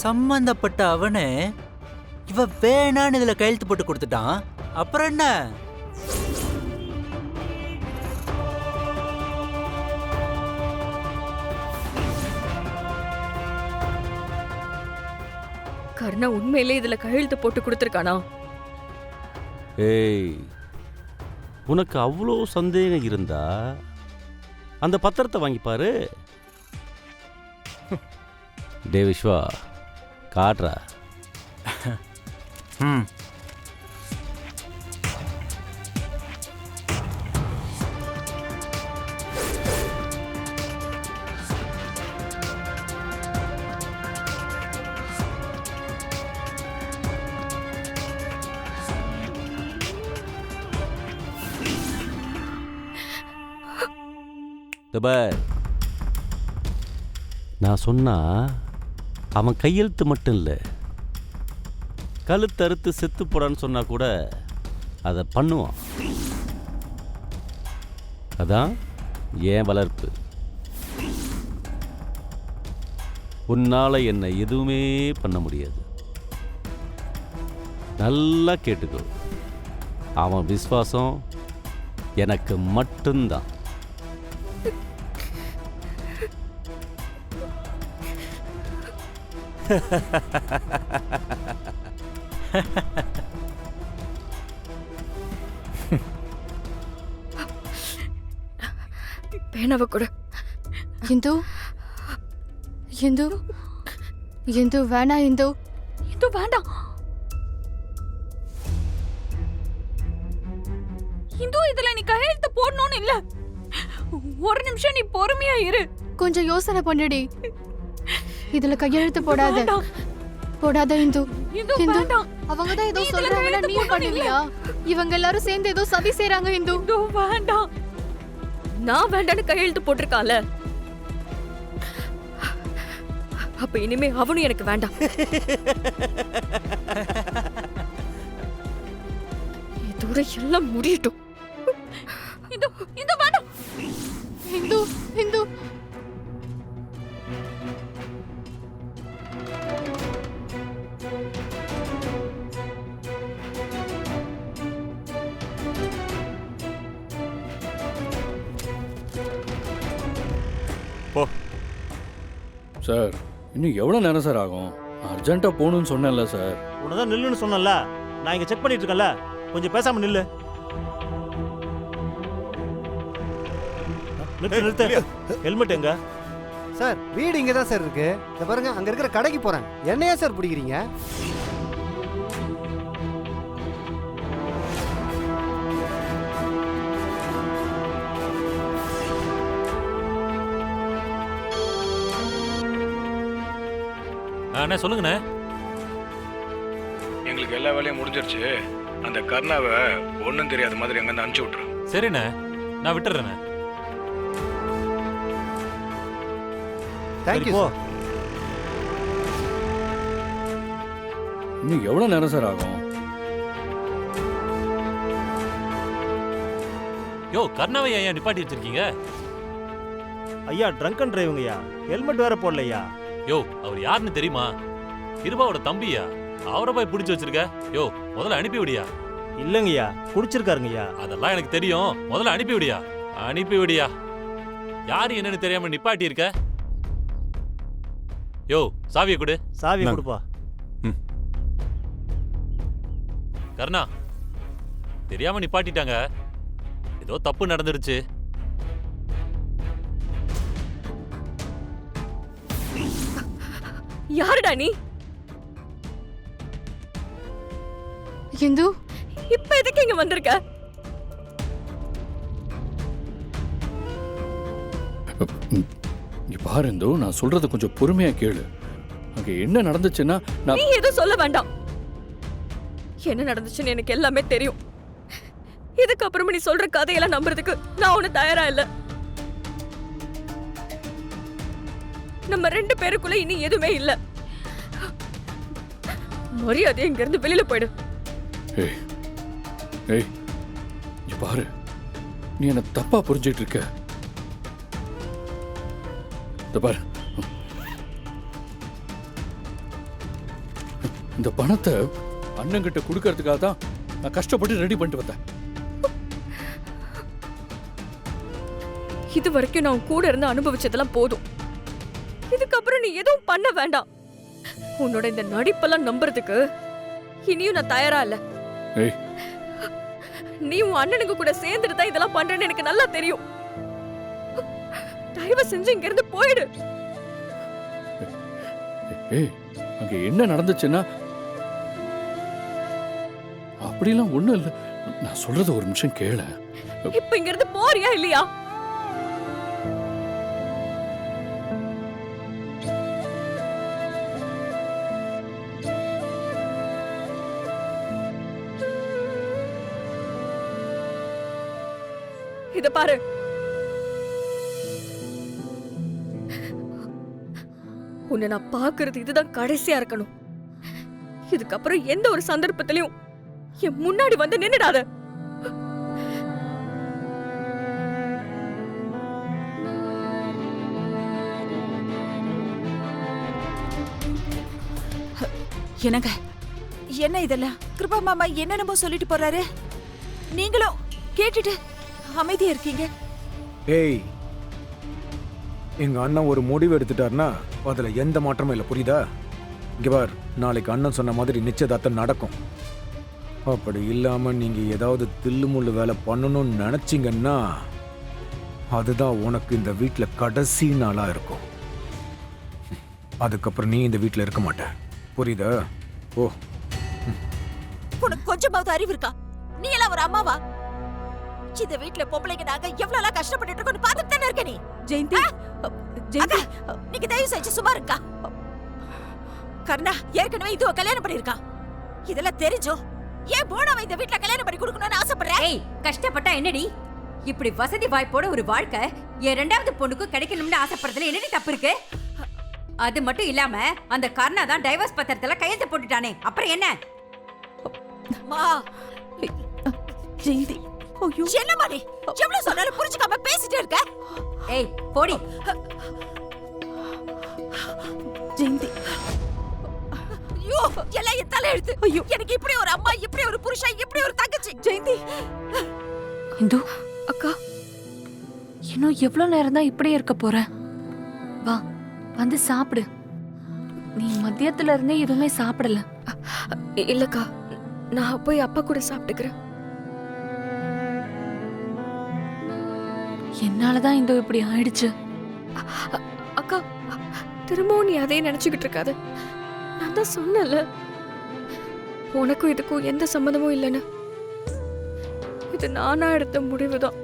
சம்பந்தப்பட்ட அவனே இவ வேணான்னு இதுல கையெழுத்து போட்டு கொடுத்துட்டான். அப்புறம் என்ன? கர்ணா உண்மையிலே இதுல கையெழுத்து போட்டு கொடுத்துருக்கானா? ஏய், உனக்கு அவ்வளோ சந்தேகம் இருந்தா அந்த பத்திரத்தை வாங்கி பாரு. டே விஸ்வா, காட்டுறா. ம். பார், நான் சொன்னா அவன் கையெழுத்து மட்டும் இல்லை, கழுத்தறுத்து செத்து போடான்னு சொன்னா கூட அதை பண்ணுவான். அதான் ஏன் வளர்ப்பு. உன்னால என்னை எதுவுமே பண்ண முடியாது. நல்லா கேட்டுக்கோ, அவன் விசுவாசம் எனக்கு மட்டும்தான். பேனாவை கூட. இந்து இந்து இந்து வேணாம் இந்து. இது வேண்டாம் இந்து, இதுல நீ கையெழுத்து போடணும்னு இல்ல. ஒரு நிமிஷம் நீ பொறுமையா இரு. கொஞ்சம் யோசனை பண்ணுடி. இதுல கையெழுத்து போடாத போடாத இந்து. இந்து இந்து, வேண்டாம். அவங்க தான் ஏதோ நீ இதுல சொல்றாங்கன்னா கையெழுத்து நீயும் பண்ணுவியா? இவங்க எல்லாரும் சேர்ந்து ஏதோ சதி செய்றாங்க இந்து. இந்து வேண்டாம். நான் வேண்டான்னு கையெழுத்து போட்டிருக்கான்ல, அப்ப இனிமே அவனும் எனக்கு வேண்டாம். இதோட எல்லாம் முடியட்டும். இந்து இந்து வேண்டாம். இந்து இந்து போ சார். இன்னும் எவ்வளோ நேரம் சார் ஆகும்? நான் அர்ஜென்ட்டாக போகணும்னு சொன்னேன்ல சார். உனதான் நில்லுன்னு சொன்னல, நான் இங்க செக் பண்ணிட்டு இருக்கேன்ல, கொஞ்சம் பேசாம நில்லு. நிறுத்து நிறுத்து. ஹெல்மெட் எங்க? சார் வீடு இங்கே தான் சார் இருக்கு. இதை பாருங்க, அங்கே இருக்கிற கடைக்கு போகிறேன். என்னையா சார் பிடிக்கிறீங்க? அண்ணா சொல்லுங்கண்ணே. எங்களுக்கு எல்லா வேலையும் முடிஞ்சிருச்சு. அந்த கர்ணாவை ஒன்றும் தெரியாத மாதிரி எங்கேருந்து அனுப்பிச்சி விட்ரு. சரிண்ணே, நான் விட்டுறேண்ணே. தேங்க்யூ போ. சார். இன்னும் எவ்வளோ நேரம் சார் ஆகும்? யோ, கர்ணாவை ஏன் நிப்பாட்டி வச்சிருக்கீங்க? ஐயா ட்ரங்க் அண்ட் டிரைவுங்கய்யா, ஹெல்மெட் வேற போடலையா? யோ, அவர் யாருன்னு தெரியுமா? கிருபாவோட தம்பியா? அவரை போய் பிடிச்சு வச்சிருக்க? யோ, முதல்ல அனுப்பி விடியா. இல்லங்கய்யா, குடிச்சிருக்காருங்கய்யா. அதெல்லாம் எனக்கு தெரியும், முதல்ல அனுப்பி விடியா. அனுப்பி விடியா. யாரு என்னன்னு தெரியாம நிப்பாட்டி இருக்க? யோ, சாவியை கொடு. சாவியை கொடுப்பா. கர்ணா, தெரியாம நிப்பாட்டிட்டாங்க, ஏதோ தப்பு நடந்துருச்சு. யாருடா நீ? இந்து, இப்ப எதுக்கு இங்க வந்திருக்க? இங்க பாரு இந்து, நான் சொல்றத கொஞ்சம் பொறுமையா கேளு. அங்க என்ன நடந்துச்சுன்னா நீ எதுவும் சொல்ல வேண்டாம். என்ன நடந்துச்சுன்னு எனக்கு எல்லாமே தெரியும். இதுக்கப்புறமா நீ சொல்ற கதையெல்லாம் நம்புறதுக்கு நான் ஒண்ணு தயாரா இல்ல. நம்ம ரெண்டு பேருக்குள்ள இனி எதுவுமே இல்ல. மரியாதை இங்க இருந்து வெளியில போயிடு. ஏய் ஏய், இங்க பாரு, நீ என்ன தப்பா புரிஞ்சிட்டு இருக்க. இந்த பாரு, இந்த பணத்தை அண்ணங்கிட்ட கொடுக்கறதுக்காக தான் நான் கஷ்டப்பட்டு ரெடி பண்ணிட்டு வந்தேன். இது வரைக்கும் நான் உன் கூட இருந்து அனுபவிச்சதெல்லாம் போதும். இதுக்கப்புறம் நீ எதுவும் பண்ண வேண்டாம். உன்னோட இந்த நடிப்பெல்லாம் நம்புறதுக்கு இனியும் நான் தயாரா இல்ல. ஏய், நீ உன் அண்ணனுக்கு கூட சேர்ந்துட்டு தான் இதெல்லாம் பண்றேன்னு எனக்கு நல்லா தெரியும். தயவு செஞ்சு இங்க இருந்து போயிடு. ஏய், அங்க என்ன நடந்துச்சுன்னா அப்படிலாம் ஒண்ணும் இல்ல. நான் சொல்றத ஒரு நிமிஷம் கேள. இப்ப இங்க இருந்து போறியா இல்லையா? இத பாரு, உன்னை நான் பாக்குறது இதுதான் கடைசியா இருக்கணும். இதுக்கப்புறம் எந்த ஒரு சந்தர்ப்பத்திலையும் என் முன்னாடி வந்து நின்னுடாத. என்னங்க, என்ன இதெல்லாம்? கிருபா மாமா என்னென்னமோ சொல்லிட்டு போறாரு. நீங்களும் கேட்டுட்டு அமைதியா இருக்கீங்க. ஏய், எங்க அண்ணன் ஒரு முடிவு எடுத்துட்டாருன்னா அதுல எந்த மாற்றமும் இல்லை, புரியுதா? இங்க பார், நாளைக்கு அண்ணன் சொன்ன மாதிரி நிச்சயதார்த்தம் நடக்கும். அப்படி இல்லாம நீங்க ஏதாவது தில்லுமுள்ளு வேலை பண்ணணும்னு நினைச்சீங்கன்னா அதுதான் உனக்கு இந்த வீட்டுல கடைசி நாளா இருக்கும். அதுக்கப்புறம் நீ இந்த வீட்டுல இருக்க மாட்ட, புரியுதா? ஓ, உனக்கு கொஞ்சமாவது அறிவு இருக்கா? நீ எல்லாம் ஒரு அம்மாவா? இந்த வீட்டுல பொம்பளைங்க நாங்க எவ்வளவு கஷ்டப்பட்டு இருக்கோம்னு பாத்துட்டு தானே இருக்க நீ. ஜெயந்தி, ஜெயந்தி, நீங்க தயவு செஞ்சு சும்மா இருக்கா? கர்ணா ஏற்கனவே இதுவ கல்யாணம் பண்ணிருக்கா. இதெல்லாம் தெரிஞ்சோ ஏன் போனவ இந்த வீட்டுல கல்யாணம் பண்ணி கொடுக்கணும்னு ஆசைப்படுற? ஏய், கஷ்டப்பட்டா என்னடி? இப்படி வசதி வாய்ப்போட ஒரு வாழ்க்கை என் ரெண்டாவது பொண்ணுக்கு கிடைக்கணும்னு ஆசைப்படுறதுல என்னடி தப்பு இருக்கு? அது மட்டும் இல்லாம அந்த கர்ணா தான் டைவர்ஸ் பத்திரத்துல கையெழுத்து போட்டுட்டானே, அப்புறம் என்ன? மா, ஜெயந்தி, ஐயோ என்னமா நீ எவ்வளவு சொன்னாலும் புரிஞ்சுக்காம பேசிட்டே இருக்க? ஏய் போடி. ஜெயந்தி, ஐயோ எல்லாம் என் தலை எழுத்து. ஐயோ, எனக்கு இப்படி ஒரு அம்மா, இப்படி ஒரு புருஷன், இப்படி ஒரு தங்கச்சி. ஜெயந்தி, இந்து, அக்கா, இன்னும் எவ்வளவு நேரம் தான் இப்படியே இருக்க போற? வா, வந்து சாப்பிடு. நீ மதியத்துல இருந்தே எதுவுமே சாப்பிடல. இல்லக்கா, நான் போய் அப்பா கூட சாப்பிட்டுக்கிறேன். என்னாலதான் இந்து இப்படி ஆயிடுச்சு. அக்கா, திரும்பவும் நீ அதே நினைச்சுக்கிட்டு இருக்காத. நான் தான் சொன்னல, உனக்கும் இதுக்கும் எந்த சம்மந்தமும் இல்லைன்னு. இது நானா எடுத்த முடிவுதான்.